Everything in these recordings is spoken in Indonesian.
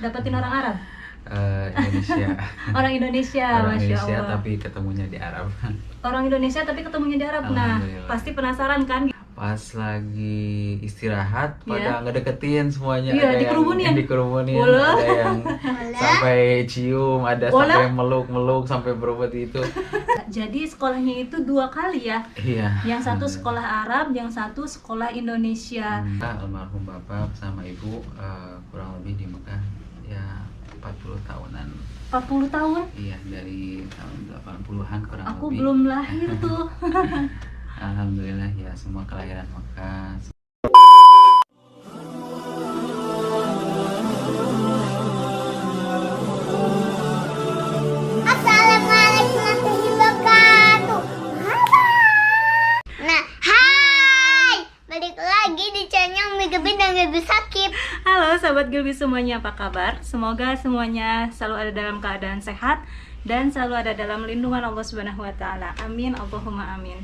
Dapetin orang Arab? Indonesia. Orang Indonesia, Orang Masya Indonesia Allah. tapi ketemunya di Arab. Orang Indonesia tapi ketemunya di Arab. Nah, Alhamdulillah. pasti penasaran kan? Pas lagi istirahat Iya. pada ngedeketin semuanya. Iya, Ada dikerumunin. yang dikerumunin, Wala. ada yang sampai cium, ada Wala. sampai meluk-meluk, sampai berebut itu. Jadi sekolahnya itu 2 kali ya. Iya. Yang satu sekolah Arab, yang satu sekolah Indonesia. Almarhum bapak sama ibu kurang lebih di Mekah ya 40 tahunan. 40 tahun? Iya, dari tahun 80-an kurang Aku lebih. belum lahir tuh. Alhamdulillah ya, semua kelahiran Mekah. Assalamualaikum warahmatullahi wabarakatuh. Nah, hai, balik lagi di channel Umi Gebin dan Gebi Sakib. Halo sahabat Gilby semuanya, apa kabar? Semoga semuanya selalu ada dalam keadaan sehat dan selalu ada dalam lindungan Allah Subhanahu wa taala. Amin, Allahumma amin.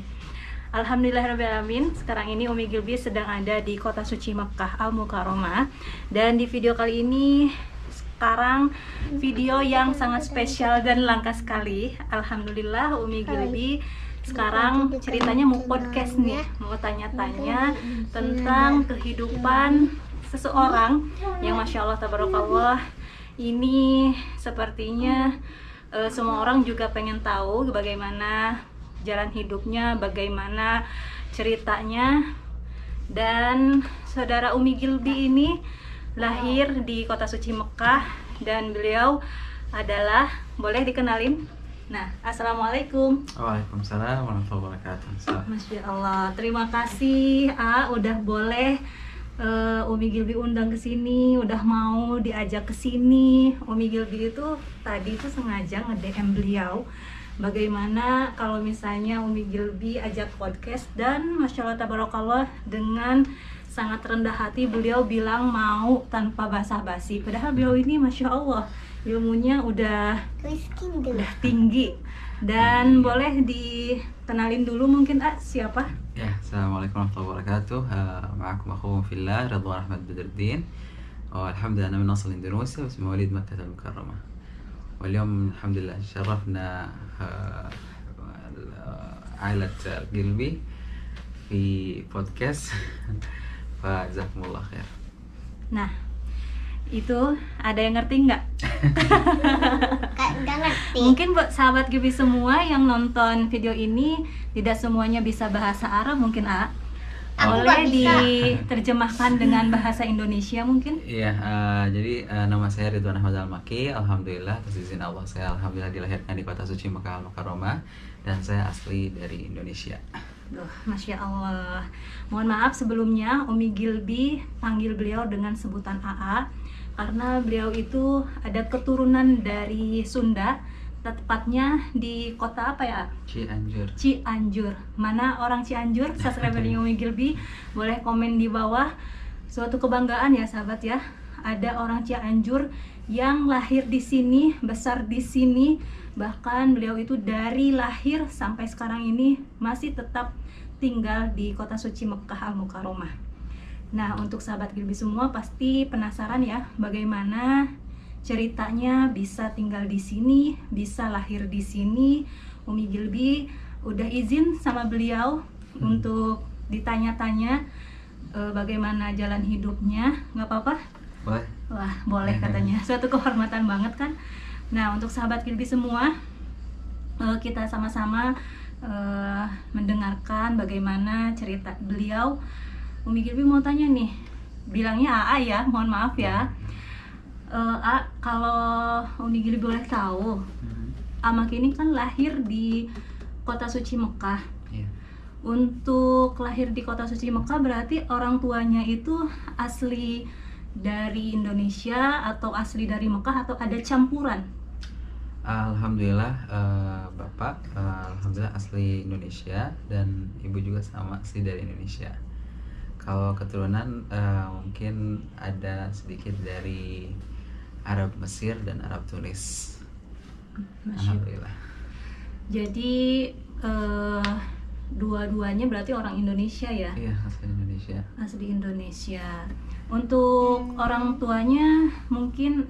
Alhamdulillahirrahmanirrahim. Sekarang ini Umi Gilby sedang ada di kota suci Mekah Al-Mukarramah. Dan di video kali ini sekarang video yang sangat spesial dan langka sekali. Alhamdulillah Umi Gilby sekarang ceritanya mau podcast nih, mau tanya-tanya tentang kehidupan seseorang yang Masya Allah tabarakallah. Ini sepertinya semua orang juga pengen tahu bagaimana jalan hidupnya, bagaimana ceritanya. Dan saudara Umi Gilby ini lahir di kota suci Mekah dan beliau adalah, boleh dikenalin? Nah, Assalamualaikum. Waalaikumsalam warahmatullahi wabarakatuh. Masya Allah, terima kasih udah boleh Umi Gilby undang ke sini, udah mau diajak ke sini. Umi Gilby itu tadi itu sengaja nge-DM beliau bagaimana kalau misalnya Umi Gilby ajak podcast, dan Masya Allah tabarakallah dengan sangat rendah hati beliau bilang mau tanpa basa-basi. Padahal beliau ini Masya Allah ilmunya udah tinggi. Dan boleh dikenalin dulu mungkin siapa? Ya, assalamualaikum warahmatullahi wabarakatuh. Ma'akum akhukum fillah Ridwan Ahmad Badruddin. Alhamdulillah أنا من أصل إندونيسيا بس مواليد مكة المكرمة. واليوم الحمد لله شرفنا عائلة قلبي في بودكاست فجزاكم الله خير. Nah, itu ada yang ngerti nggak? Nggak ngerti. Mungkin buat sahabat Gilby semua yang nonton video ini tidak semuanya bisa bahasa Arab mungkin Aku nggak boleh bisa. diterjemahkan dengan bahasa Indonesia mungkin? Iya, jadi nama saya Ridwan Ahmad Al-Maki. Alhamdulillah atas izin Allah saya alhamdulillah dilahirkan di kota suci Mekah Al-Mukarramah dan saya asli dari Indonesia. Duh, Masya Allah. Mohon maaf sebelumnya Umi Gilby panggil beliau dengan sebutan AA karena beliau itu ada keturunan dari Sunda, tepatnya di kota apa ya? Cianjur. Cianjur. Mana orang Cianjur? Subscribernya Umi Gilby boleh komen di bawah. Suatu kebanggaan ya sahabat ya. Ada orang Cianjur yang lahir di sini, besar di sini. Bahkan beliau itu dari lahir sampai sekarang ini masih tetap tinggal di kota suci Mekah Al-Mukarramah. Nah, untuk sahabat Gilby semua pasti penasaran ya bagaimana ceritanya bisa tinggal di sini, bisa lahir di sini. Umi Gilby udah izin sama beliau untuk ditanya-tanya bagaimana jalan hidupnya. Nggak apa-apa? Boleh. Wah, boleh katanya. Suatu kehormatan banget kan. Nah, untuk sahabat Gilby semua, kita sama-sama mendengarkan bagaimana cerita beliau. Umi Gilby mau tanya nih, bilangnya AA ya, mohon maaf ya. Kalau Umi Gilby boleh tahu, Amak ini kan lahir di kota suci Mekah. Iya. Untuk lahir di kota suci Mekah berarti orang tuanya itu asli dari Indonesia atau asli dari Mekah atau ada campuran? Alhamdulillah bapak alhamdulillah asli Indonesia dan ibu juga sama asli dari Indonesia. Kalau keturunan mungkin ada sedikit dari Arab Mesir dan Arab Tunis. Alhamdulillah. Jadi dua-duanya berarti orang Indonesia ya? Iya, asli Indonesia. Asli Indonesia. Untuk orang tuanya mungkin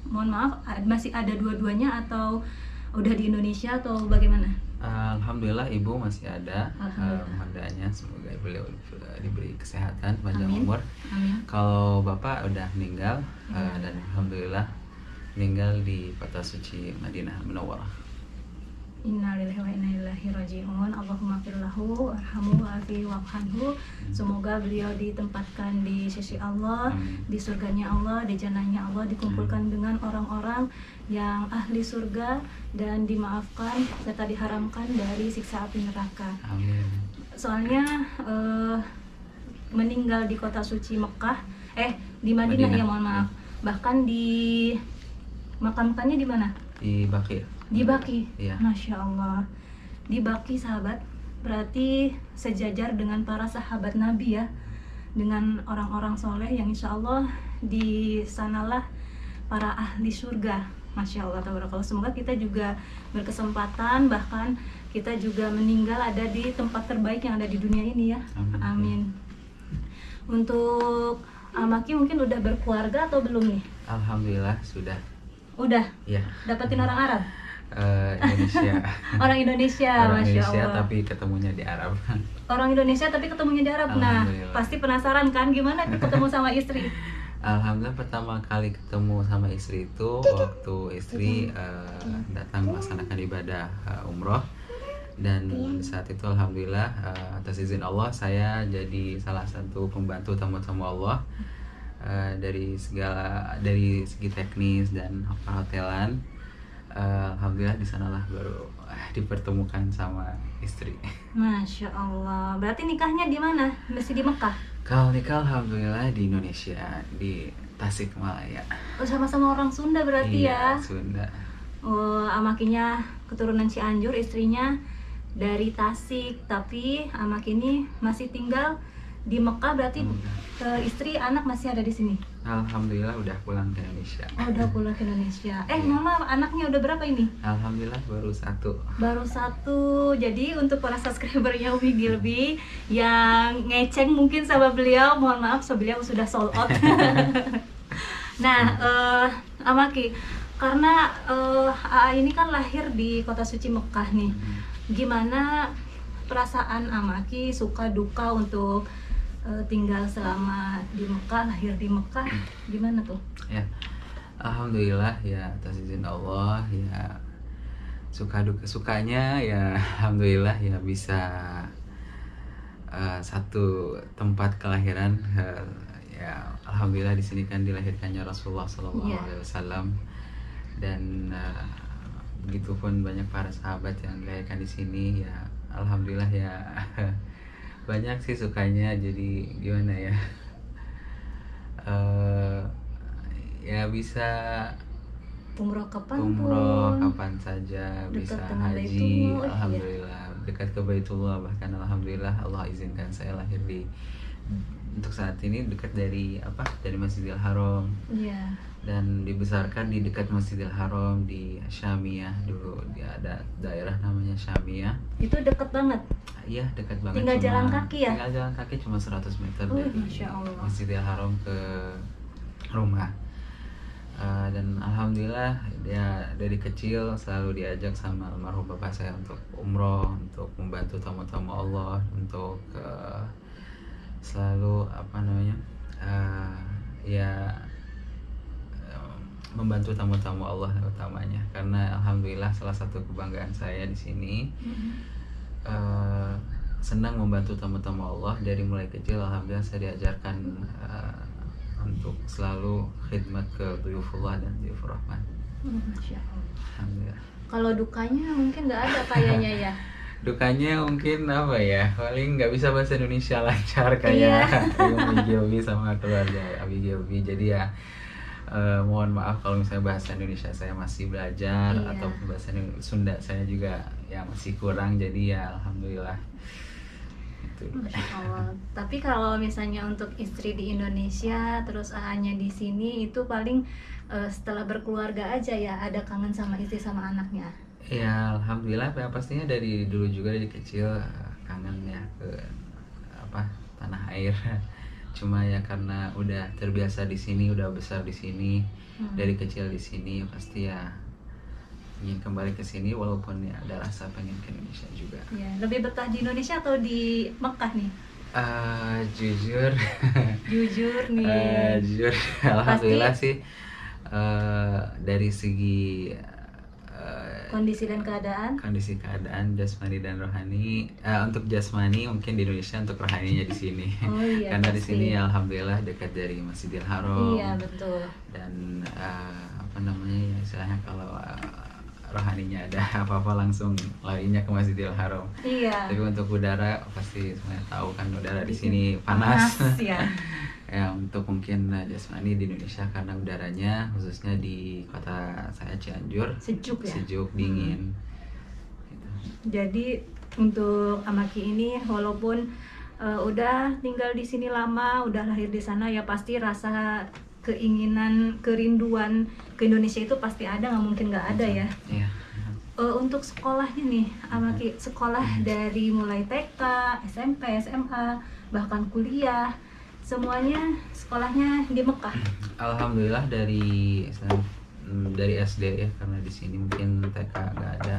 mohon maaf masih ada dua-duanya atau udah di Indonesia atau bagaimana? Alhamdulillah ibu masih ada. Alhamdulillah. Mudah-mudahan semoga beliau diberi kesehatan, panjang Amin. umur. Amin. Kalau bapak udah meninggal, Ya. dan alhamdulillah meninggal di kota suci Madinah Munawwarah. Innalillahi wa inna ilaihi raji'un. Allahumma firlahu warhamhu wa'afihi wa'afhanhu. Semoga beliau ditempatkan di sisi Allah, Amin. di surganya Allah, di jannahnya Allah, dikumpulkan dengan orang-orang yang ahli surga dan dimaafkan serta diharamkan dari siksa api neraka. Amin. Soalnya meninggal di kota suci Mekah, di Madinah, Madinah, ya mohon maaf. Bahkan di makamkannya di mana? Di Baqi. Di Baqi. Iya. Masya Allah. Di Baqi sahabat, berarti sejajar dengan para sahabat Nabi ya, dengan orang-orang soleh yang insya Allah di sanalah para ahli surga. Masya Allah, tabarakallah. Semoga kita juga berkesempatan, bahkan kita juga meninggal ada di tempat terbaik yang ada di dunia ini ya. Amin. Amin. Untuk Amaki mungkin udah berkeluarga atau belum nih? Alhamdulillah sudah. Udah Ya. dapetin orang Arab? Indonesia. Orang Indonesia, Orang Masya Indonesia Allah. tapi ketemunya di Arab. Orang Indonesia tapi ketemunya di Arab. Nah, Alhamdulillah. pasti penasaran kan gimana ketemu sama istri? Alhamdulillah pertama kali ketemu sama istri itu waktu istri datang melaksanakan ibadah umroh, dan saat itu alhamdulillah atas izin Allah saya jadi salah satu pembantu tamu-tamu Allah dari segi teknis dan perhotelan. Alhamdulillah di sanalah baru dipertemukan sama istri. Masya Allah. Berarti nikahnya di mana? Masih di Mekah? Kalau nikah alhamdulillah di Indonesia, di Tasikmalaya. Oh, sama-sama orang Sunda berarti Iya, ya? Sunda. Oh, Amakinya keturunan Cianjur, istrinya dari Tasik, tapi Amaki ini masih tinggal di Mekah. Berarti istri, anak masih ada di sini? Alhamdulillah udah pulang ke Indonesia. Oh, udah pulang ke Indonesia. Mama, anaknya udah berapa ini? Alhamdulillah baru satu. Baru satu. Jadi untuk para subscribernya Umi Gilby yang ngeceng mungkin sama beliau, mohon maaf, beliau sudah sold out. Nah, Amaki, karena AA ini kan lahir di kota suci Mekah nih. Gimana perasaan Amaki, suka duka untuk tinggal selama di Mekah, lahir di Mekah, gimana tuh? Ya, alhamdulillah ya atas izin Allah ya, sukanya ya alhamdulillah ya bisa satu tempat kelahiran, ya alhamdulillah di sini kan dilahirkannya Rasulullah Sallallahu Alaihi Wasallam, dan begitupun banyak para sahabat yang dilahirkan di sini ya alhamdulillah ya. Banyak sih sukanya, jadi gimana ya, ya bisa Umroh kapan umroh pun, kapan saja, dekat bisa dengan haji, Baitullah, alhamdulillah dekat ke Baitullah, bahkan alhamdulillah Allah izinkan saya lahir untuk saat ini dekat dari Masjidil Haram, Iya. dan dibesarkan di dekat Masjidil Haram di Syamiyah. Dulu dia ada daerah namanya Syamiyah. Itu deket banget. Iya, dekat banget. Tinggal jalan kaki ya? Tinggal jalan kaki cuma 100 meter Oh, dari Masya Allah. Masjidil Haram ke rumah. Dan alhamdulillah dia dari kecil selalu diajak sama almarhum bapak saya untuk umroh, untuk membantu tamu-tamu Allah, untuk selalu membantu tamu-tamu Allah utamanya, karena alhamdulillah salah satu kebanggaan saya di sini. Senang membantu tamu-tamu Allah. Dari mulai kecil alhamdulillah saya diajarkan untuk selalu khidmat ke duyufullah dan duyufur rahman. Masya Allah. Alhamdulillah. Kalau dukanya mungkin nggak ada kayaknya ya. Dukanya mungkin paling nggak bisa bahasa Indonesia lancar kayak Abi Gilby sama keluarga Abi Gilby. Jadi ya mohon maaf kalau misalnya bahasa Indonesia saya masih belajar, atau bahasa Sunda saya juga ya masih kurang. Jadi ya alhamdulillah. Masya Allah. Tapi kalau misalnya untuk istri di Indonesia terus hanya di sini, itu paling setelah berkeluarga aja ya, ada kangen sama istri sama anaknya. Ya alhamdulillah, ya pastinya dari dulu juga dari kecil kangen ya ke apa tanah air. Cuma ya karena udah terbiasa di sini, udah besar di sini, dari kecil di sini, pasti ya ingin kembali ke sini walaupun ya ada rasa pengen ke Indonesia juga. Ya, lebih betah di Indonesia atau di Mekah nih? Jujur, Jujur nih. jujur, alhamdulillah sih dari segi Kondisi dan keadaan. kondisi keadaan jasmani dan rohani. Untuk jasmani mungkin di Indonesia, untuk rohaninya di sini. Oh iya, Karena di pasti. sini alhamdulillah dekat dari Masjidil Haram. Iya, betul. Dan apa namanya ya, istilahnya kalau rohaninya ada apa-apa langsung larinya ke Masjidil Haram. Iya. Tapi untuk udara pasti semuanya tahu kan, udara di sini panas. ya. Ya, untuk mungkin jasmani di Indonesia karena udaranya khususnya di kota saya Cianjur Sejuk ya. sejuk, dingin. Gitu. Jadi untuk Amaki ini walaupun udah tinggal di sini lama, udah lahir di sana, ya pasti rasa keinginan, kerinduan ke Indonesia itu pasti ada, nggak mungkin nggak ada ya. Iya. Untuk sekolahnya nih, Amaki sekolah dari mulai TK, SMP, SMA, bahkan kuliah, semuanya sekolahnya di Mekah. Alhamdulillah dari SD ya, karena di sini mungkin TK nggak ada.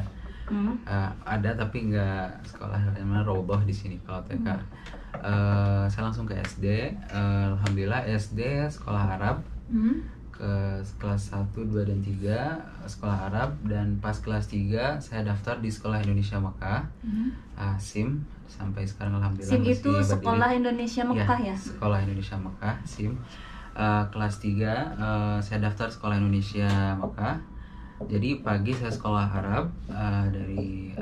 Ada tapi nggak sekolah namanya Roboh di sini. Kalau TK saya langsung ke SD. Alhamdulillah SD sekolah Arab, ke kelas 1, 2, dan 3 sekolah Arab, dan pas kelas 3 saya daftar di sekolah Indonesia Mekah, SIM, sampai sekarang alhamdulillah SIM masih itu berdiri. sekolah Indonesia Mekah ya? Sekolah Indonesia Mekah, SIM. Kelas 3 saya daftar sekolah Indonesia Mekah. Jadi pagi saya sekolah Arab dari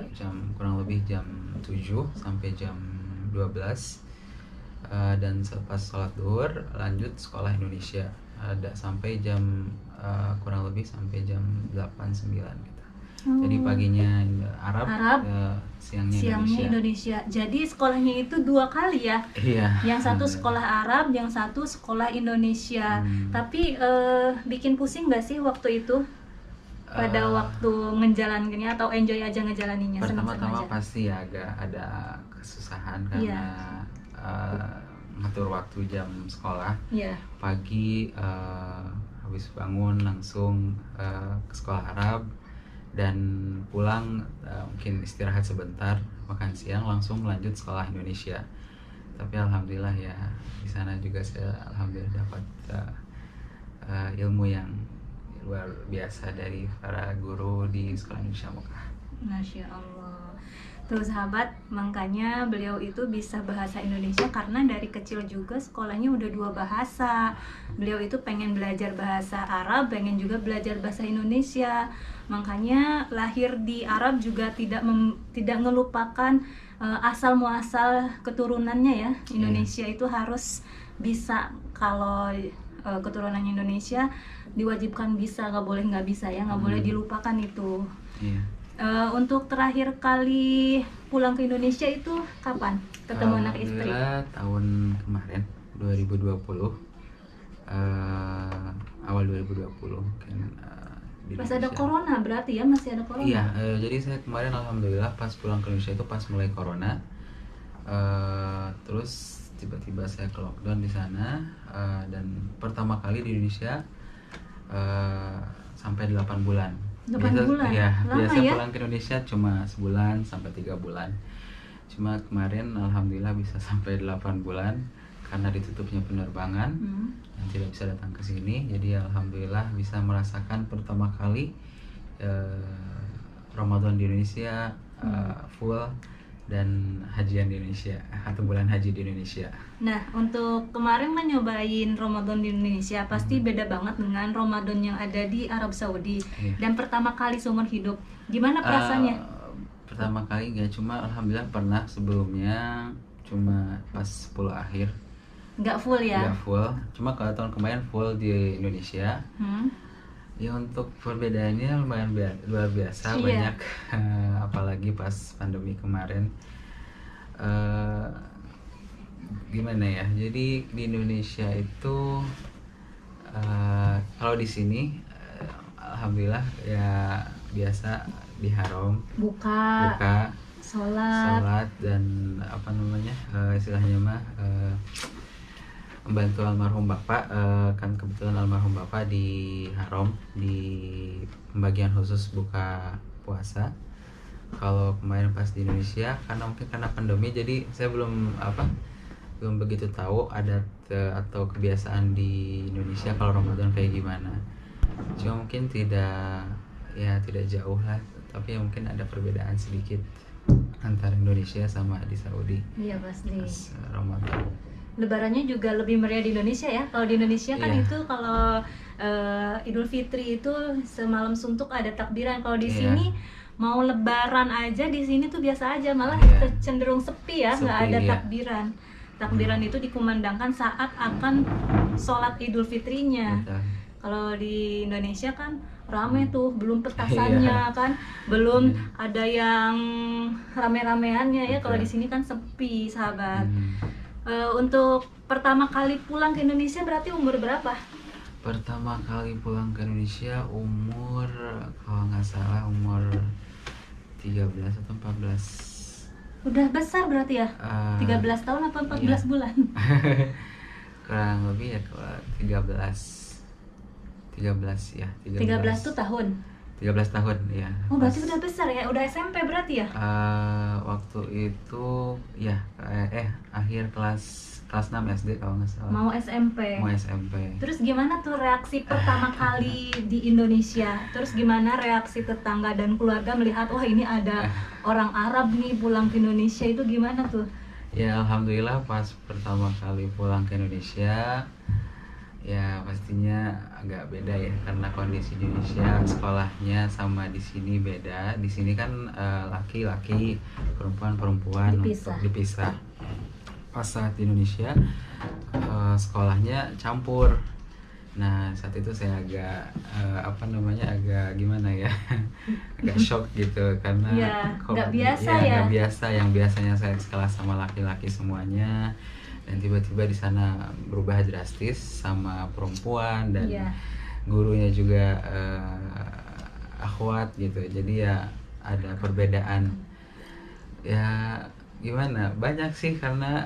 kurang lebih jam 7 sampai jam 12, dan selepas sholat duhur lanjut sekolah Indonesia, ada sampai jam kurang lebih sampai jam 8-9 gitu. Jadi paginya Arab, siangnya Indonesia. Jadi sekolahnya itu 2 kali ya? Iya. Yang satu sekolah Arab, yang satu sekolah Indonesia. Tapi bikin pusing nggak sih waktu itu? Pada waktu ngejalaninnya, atau enjoy aja ngejalaninya? Pertama-tama senang-senang aja? pasti ya agak ada kesusahan karena ngatur waktu jam sekolah. Iya. Pagi habis bangun langsung ke sekolah Arab, dan pulang mungkin istirahat sebentar, makan siang, langsung lanjut sekolah Indonesia. Tapi alhamdulillah ya di sana juga saya alhamdulillah dapat ilmu yang luar biasa dari para guru di sekolah Indonesia Mekah. Masya Allah. Tuh sahabat, makanya beliau itu bisa bahasa Indonesia karena dari kecil juga sekolahnya udah 2 bahasa. Beliau itu pengen belajar bahasa Arab, pengen juga belajar bahasa Indonesia. Makanya lahir di Arab juga tidak ngelupakan asal muasal keturunannya ya. Indonesia itu harus bisa, kalau keturunannya Indonesia diwajibkan bisa, nggak boleh nggak bisa ya, nggak boleh dilupakan itu. Iya. Untuk terakhir kali pulang ke Indonesia itu kapan? Ketemu anak istri? Alhamdulillah tahun kemarin 2020, awal 2020 kan, di Pas ada Indonesia. corona berarti ya, masih ada corona? Iya, jadi saya kemarin alhamdulillah pas pulang ke Indonesia itu pas mulai corona, terus tiba-tiba saya ke lockdown di sana, dan pertama kali di Indonesia sampai 8 bulan. 8 bulan? Ya, Lama biasa ya? pulang ke Indonesia cuma sebulan sampai 3 bulan. Cuma kemarin alhamdulillah bisa sampai 8 bulan karena ditutupnya penerbangan dan tidak bisa datang ke sini. Jadi alhamdulillah bisa merasakan pertama kali Ramadan di Indonesia full, dan hajian di Indonesia atau bulan haji di Indonesia. Nah, untuk kemarin kan nyobain Ramadan di Indonesia, pasti beda banget dengan Ramadan yang ada di Arab Saudi. Iya. Dan pertama kali seumur hidup, gimana perasaannya? Pertama kali nggak, cuma alhamdulillah pernah sebelumnya, cuma pas 10 akhir. Nggak full ya? Nggak full, cuma kalau tahun kemarin full di Indonesia. Ya untuk perbedaannya lumayan luar biasa. Iya. Banyak, apalagi pas pandemi kemarin. Gimana ya? Jadi di Indonesia itu kalau di sini alhamdulillah ya biasa di haram Buka sholat dan apa namanya istilahnya mah membantu almarhum bapak. Kan kebetulan almarhum bapak di Harom di pembagian khusus buka puasa. Kalau kemarin pas di Indonesia karena pandemi jadi saya belum begitu tahu adat atau kebiasaan di Indonesia kalau Ramadan kayak gimana. Cuma mungkin tidak jauh lah, tapi mungkin ada perbedaan sedikit antara Indonesia sama di Saudi. Iya pasti. Pas Ramadan. Lebarannya juga lebih meriah di Indonesia ya. Kalau di Indonesia kan Iya. itu kalau Idul Fitri itu semalam suntuk ada takbiran. Kalau di Iya. sini mau Lebaran aja di sini tuh biasa aja, malah Iya. cenderung sepi ya, nggak Sepi, ada iya. takbiran. Takbiran itu dikumandangkan saat akan sholat Idul Fitrinya. Betul. Kalau di Indonesia kan rame tuh, belum petasannya Iya. kan, belum Hmm. ada yang rame-rameannya ya. Kalau Betul. di sini kan sepi, sahabat. Hmm. Untuk pertama kali pulang ke Indonesia berarti umur berapa? Pertama kali pulang ke Indonesia umur kalau nggak salah umur 13 atau 14. Udah besar berarti ya? Eh, 13 tahun apa 14 iya. bulan? Kurang lebih ya kalau 13 ya 13 tuh tahun. 13 tahun ya. Oh berarti Pas, udah besar ya, udah SMP berarti ya? waktu itu ya akhir kelas 6 SD kalau nggak salah. Mau SMP. Mau SMP. Terus gimana tuh reaksi pertama kali di Indonesia? Terus gimana reaksi tetangga dan keluarga melihat, wah ini ada orang Arab nih pulang ke Indonesia, itu gimana tuh? Ya alhamdulillah pas pertama kali pulang ke Indonesia ya pastinya agak beda ya karena kondisi di Indonesia sekolahnya sama di sini beda. Di sini kan laki-laki, perempuan Dipisah. untuk dipisah. Pas saat di Indonesia sekolahnya campur. Nah saat itu saya agak agak gimana ya agak shock gitu karena Iya, nggak biasa ya. nggak biasa. Yang biasanya saya sekelas sama laki-laki semuanya dan tiba-tiba di sana berubah drastis sama perempuan dan Iya. gurunya juga akhwat gitu. Jadi ya ada perbedaan ya gimana, banyak sih karena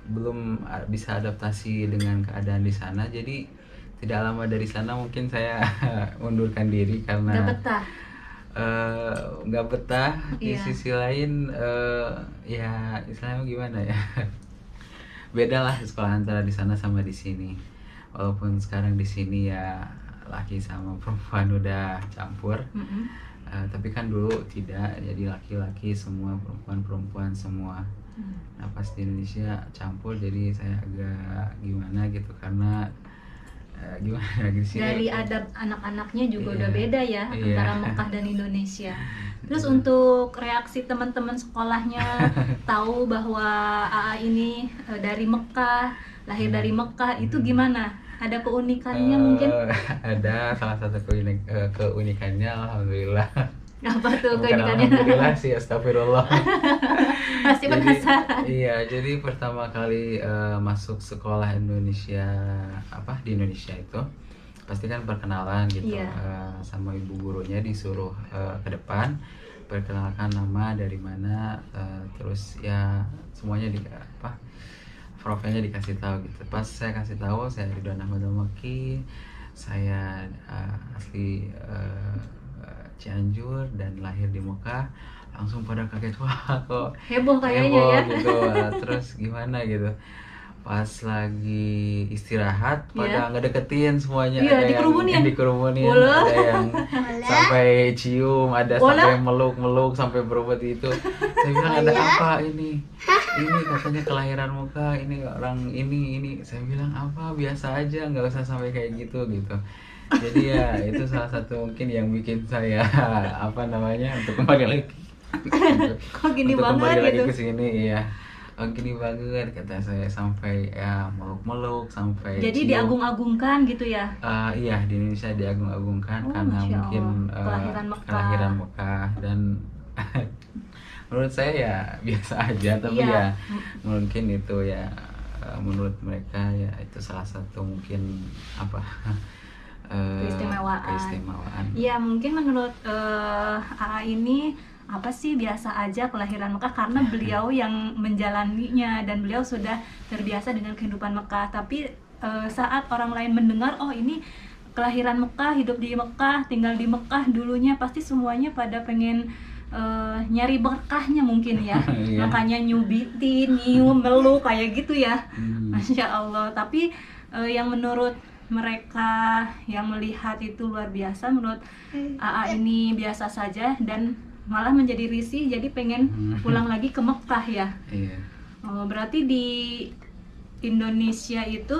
belum bisa adaptasi dengan keadaan di sana. Jadi tidak lama dari sana mungkin saya mundurkan diri karena Gak betah? nggak betah. Di Iya. sisi lain ya istilahnya gimana ya beda lah sekolah antara di sana sama di sini. Walaupun sekarang di sini ya laki sama perempuan udah campur. Mm-mm. Tapi kan dulu tidak, jadi laki-laki semua, perempuan semua. Nah pas di Indonesia campur, jadi saya agak gimana gitu karena gimana di sini Dari adab anak-anaknya juga Iya. udah beda ya Iya. antara Mekah dan Indonesia. Terus untuk reaksi teman-teman sekolahnya tahu bahwa AA ini dari Mekah, lahir dari Mekah, itu gimana? Ada keunikannya mungkin? ada salah satu keunikannya alhamdulillah. Apa tuh Bukan keunikannya? alhamdulillah sih, astagfirullah. Pasti penasaran. Jadi pertama kali masuk sekolah Indonesia di Indonesia itu pasti kan perkenalan gitu. Iya. Sama ibu gurunya disuruh ke depan perkenalkan nama, dari mana, terus ya semuanya profilnya dikasih tahu gitu. Pas saya kasih tahu saya Ridwan Ahmad Al-Makki, saya asli Cianjur dan lahir di Mekah, langsung pada kaget, wah kok Heboh kayaknya heboh ya. gitu. Terus gimana gitu, pas lagi istirahat pada ngedeketin semuanya. Iya, ada dikerumunin. yang dikerumunin, Wala. ada yang sampai cium, ada Wala. sampai meluk sampai berebut itu. Saya bilang ada apa ini katanya kelahiran muka, ini orang ini. Saya bilang apa, biasa aja, nggak usah sampai kayak gitu. Jadi ya itu salah satu mungkin yang bikin saya untuk kembali lagi Kok gini untuk kembali banget lagi gitu? ke sini. Iya, gini banget kata saya, sampai ya meluk sampai Jadi cium. diagung-agungkan gitu ya? Iya, di Indonesia diagung-agungkan Oh, karena Masya mungkin Allah. kelahiran Mekah dan menurut saya ya biasa aja, tapi Iya. ya mungkin itu ya menurut mereka ya itu salah satu mungkin Keistimewaan. keistimewaan. Ya mungkin menurut AA ini apa sih, biasa aja kelahiran Mekah, karena beliau yang menjalaninya dan beliau sudah terbiasa dengan kehidupan Mekah. Tapi saat orang lain mendengar, oh ini kelahiran Mekah, hidup di Mekah, tinggal di Mekah dulunya, pasti semuanya pada pengen nyari berkahnya mungkin ya. Iya. Makanya nyubitin, nyium, meluk kayak gitu ya. Hmm. Masya Allah. Tapi yang menurut mereka yang melihat itu luar biasa, menurut AA ini biasa saja dan malah menjadi risih, jadi pengen pulang lagi ke Mekah ya. Iya. Berarti di Indonesia itu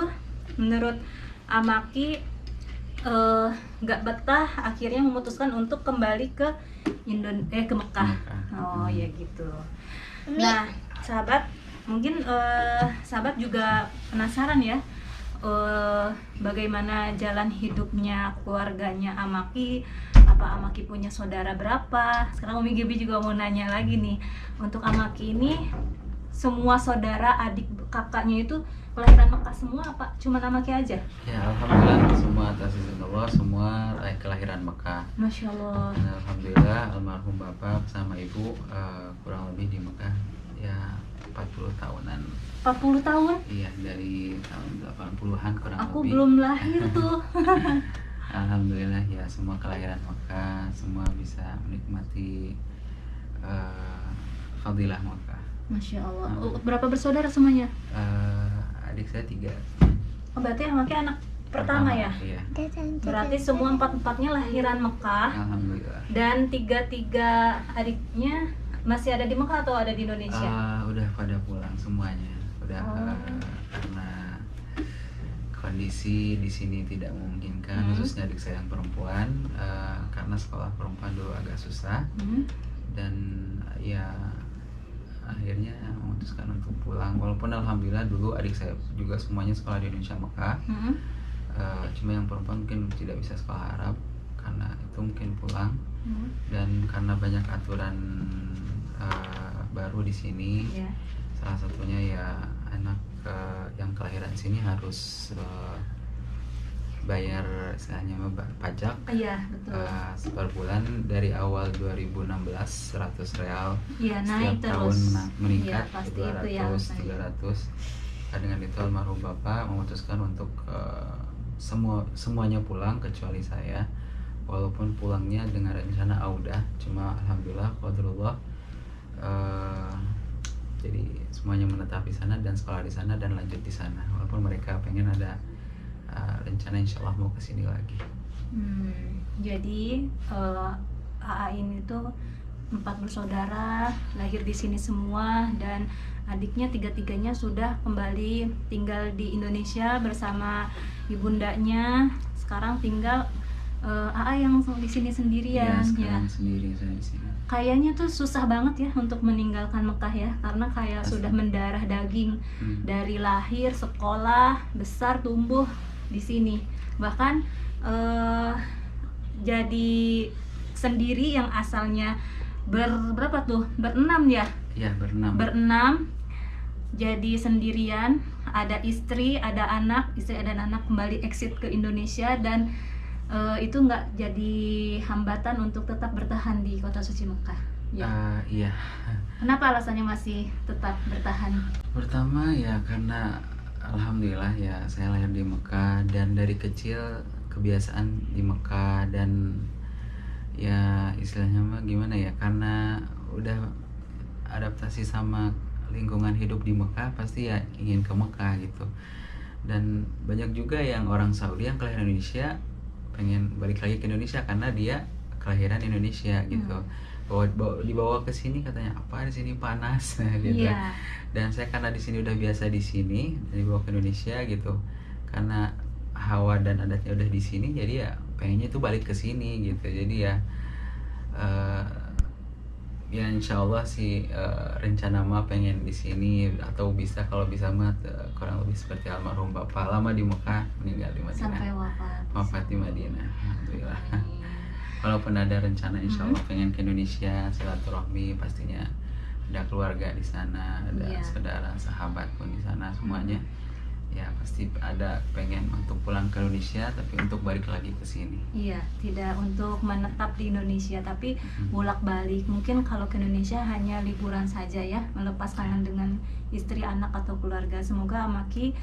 menurut Amaki nggak betah, akhirnya memutuskan untuk kembali ke ke Mekah. Oh ya gitu. Nah sahabat, mungkin sahabat juga penasaran ya, bagaimana jalan hidupnya keluarganya Amaki. Apa Amaki punya saudara berapa? Sekarang Umi Gibi juga mau nanya lagi nih, untuk Amaki ini semua saudara, adik, kakaknya itu kelahiran Mekah semua apa cuma Amaki aja? Ya alhamdulillah semua atas izin Allah semua kelahiran Mekah. Masya Allah. Dan alhamdulillah almarhum bapak sama ibu kurang lebih di Mekah ya 40 tahunan. 40 tahun? Iya, dari tahun 80-an kurang Aku lebih. belum lahir tuh. Alhamdulillah ya semua kelahiran Mekah, semua bisa menikmati fadilah Mekah. Masya Allah. Berapa bersaudara semuanya? Adik saya 3. Oh, berarti Amaki anak pertama ya? Iya. Berarti semua 4-4-nya lahiran Mekah. Alhamdulillah. Dan 3 adiknya masih ada di Mekah atau ada di Indonesia? Udah pada pulang semuanya. Udah karena kondisi di sini tidak memungkinkan, khususnya adik saya yang perempuan, karena sekolah perempuan dulu agak susah, dan ya akhirnya memutuskan untuk pulang. Walaupun alhamdulillah dulu adik saya juga semuanya sekolah di Indonesia Mekah, cuma yang perempuan mungkin tidak bisa sekolah Arab, karena itu mungkin pulang. Dan karena banyak aturan baru di sini, salah satunya ya anak yang kelahiran sini harus bayar istilahnya pajak. Iya, betul. Per bulan dari awal 2016 100 real. Iya, naik setiap tahun terus. meningkat Iya, pasti 200 itu ya, 300. Nah, dengan itu almarhum bapak memutuskan untuk semuanya pulang kecuali saya, walaupun pulangnya dengan rencana audah, cuma alhamdulillah qadarullah jadi semuanya menetap di sana dan sekolah di sana dan lanjut di sana, walaupun mereka pengen ada rencana insya Allah mau kesini lagi. Jadi AA ini tuh 4 bersaudara, lahir di sini semua, dan adiknya 3-3-nya sudah kembali tinggal di Indonesia bersama ibundanya. Sekarang tinggal AA yang di sini sendirian. Sekarang sendiri saya di sini. Kayaknya tuh susah banget ya untuk meninggalkan Mekah ya, karena kayak sudah mendarah daging dari lahir, sekolah, besar, tumbuh di sini. Bahkan jadi sendiri yang asalnya berapa tuh? Berenam ya? Iya, Berenam. Jadi sendirian, ada istri, ada anak, kembali exit ke Indonesia, dan itu nggak jadi hambatan untuk tetap bertahan di kota suci Mekah. Iya. Kenapa alasannya masih tetap bertahan? Pertama ya karena alhamdulillah ya saya lahir di Mekah dan dari kecil kebiasaan di Mekah, dan ya istilahnya mah gimana ya, karena udah adaptasi sama lingkungan hidup di Mekah, pasti ya ingin ke Mekah gitu. Dan banyak juga yang orang Saudi yang kelahiran Indonesia pengen balik lagi ke Indonesia karena dia kelahiran Indonesia gitu. Dibawa ke sini katanya apa di sini panas gitu. Dan saya karena di sini udah biasa di sini, dan dibawa ke Indonesia gitu. Karena hawa dan adatnya udah di sini, jadi ya pengennya tuh balik ke sini gitu. Jadi ya ya insya Allah sih rencana mah pengen di sini, atau bisa kalau bisa mah kurang lebih seperti almarhum bapak, lama di Mekah, meninggal di Madinah sampai wafat di Madinah, alhamdulillah. Walaupun ada rencana insya Allah pengen ke Indonesia silaturahmi, pastinya ada keluarga di sana, ada saudara sahabat pun di sana semuanya, ya pasti ada pengen untuk pulang ke Indonesia, tapi untuk balik lagi ke sini. Iya, tidak untuk menetap di Indonesia, tapi bolak-balik. Mungkin kalau ke Indonesia hanya liburan saja ya, melepas kangen dengan istri, anak atau keluarga. Semoga Amaki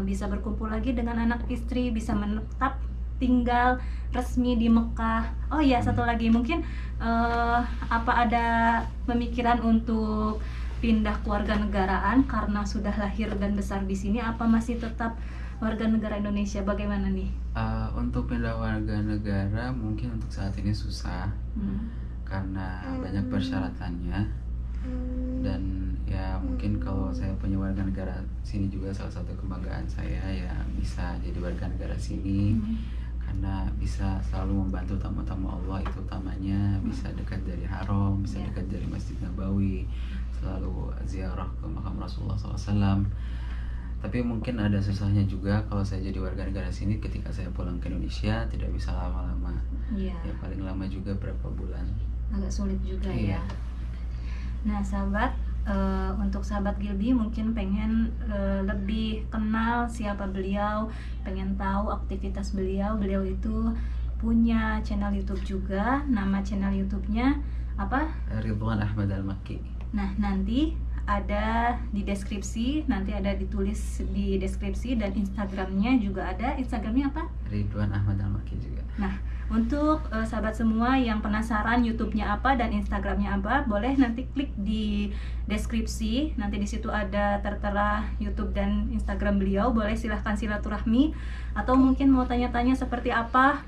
bisa berkumpul lagi dengan anak istri, bisa menetap tinggal resmi di Mekah. Oh iya, satu lagi mungkin apa ada pemikiran untuk pindah keluarga negaraan karena sudah lahir dan besar di sini, apa masih tetap warga negara Indonesia? Bagaimana nih? Untuk pindah warga negara mungkin untuk saat ini susah karena banyak persyaratannya, dan ya mungkin kalau saya punya warga negara sini juga salah satu kebanggaan saya ya bisa jadi warga negara sini. Karena bisa selalu membantu tamu-tamu Allah, itu utamanya bisa dekat dari haram, bisa dekat dari Masjid Nabawi, selalu ziarah ke makam Rasulullah SAW. Tapi mungkin ada susahnya juga kalau saya jadi warga negara sini, ketika saya pulang ke Indonesia tidak bisa lama-lama. Ya paling lama juga berapa bulan. Agak sulit juga ya. Nah sahabat, untuk sahabat Gilby mungkin pengen lebih kenal siapa beliau, pengen tahu aktivitas beliau. Beliau itu punya channel YouTube juga. Nama channel YouTube-nya apa? Ridwan Ahmad Al-Makki. Nah nanti ada di deskripsi, nanti ada ditulis di deskripsi, dan Instagramnya juga ada. Instagramnya apa? Ridwan Ahmad Al-Makki juga. Nah untuk sahabat semua yang penasaran YouTube-nya apa dan Instagramnya apa, boleh nanti klik di deskripsi. Nanti di situ ada tertera YouTube dan Instagram beliau. Boleh silahkan silaturahmi, atau mungkin mau tanya-tanya seperti apa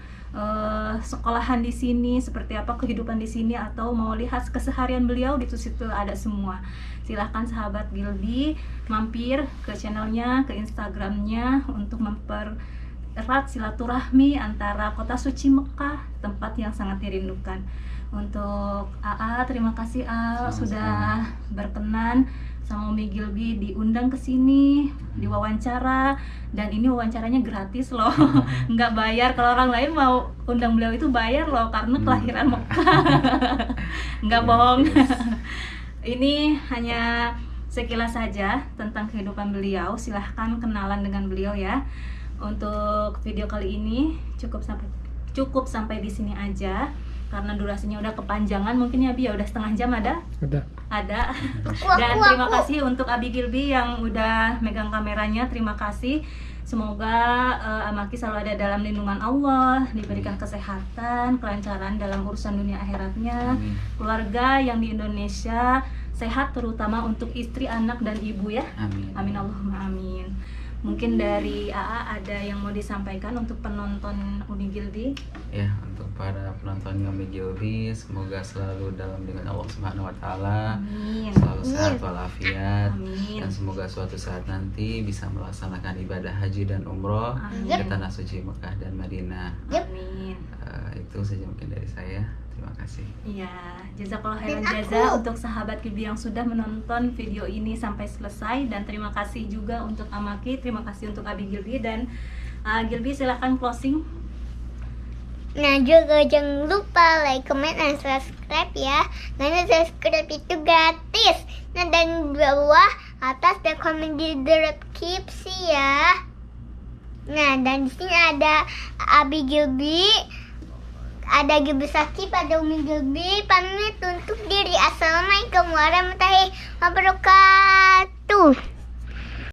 sekolahan di sini, seperti apa kehidupan di sini, atau mau lihat keseharian beliau, di situ ada semua. Silahkan sahabat Gilby mampir ke channelnya, ke Instagramnya untuk mempererat silaturahmi antara kota suci Mekah, tempat yang sangat dirindukan. Untuk AA, terima kasih sudah berkenan sama Umi Gilby diundang ke sini, diwawancara, dan ini wawancaranya gratis loh, nggak bayar. Kalau orang lain mau undang beliau itu bayar loh, karena kelahiran Mekah. Nggak bohong. Ini hanya sekilas saja tentang kehidupan beliau. Silahkan kenalan dengan beliau ya. Untuk video kali ini cukup sampai di sini aja, karena durasinya udah kepanjangan. Mungkin ya Bi, ya udah setengah jam ada. Dan terima kasih untuk Abi Gilby yang udah megang kameranya. Terima kasih. Semoga Amaki selalu ada dalam lindungan Allah, diberikan kesehatan, kelancaran dalam urusan dunia akhiratnya. Keluarga yang di Indonesia sehat, terutama untuk istri, anak, dan ibu ya. Amin Allahumma amin. Mungkin dari AA ada yang mau disampaikan untuk penonton Umi Gilby? Ya, untuk para penonton Umi Gilby, semoga selalu dalam lindungan Allah Subhanahu wa Ta'ala, selalu sehat walafiat, dan semoga suatu saat nanti bisa melaksanakan ibadah haji dan umroh ke tanah suci Mekah dan Madinah. Amin. Itu saja mungkin dari saya. Terima kasih. Iya, jazakallah khairan jaza untuk sahabat Gilby yang sudah menonton video ini sampai selesai, dan terima kasih juga untuk Amaki, terima kasih untuk Abi Gilby, dan Gilby silahkan closing. Nah juga jangan lupa like, comment, dan subscribe ya. Karena subscribe itu gratis. Nah dan bawah atas ada komen di deskripsi ya. Nah dan di sini ada Abi Gilby, ada Gilby Sakib, ada Umi Gilby. Pamit untuk diri. Assalamualaikum warahmatullahi wabarakatuh.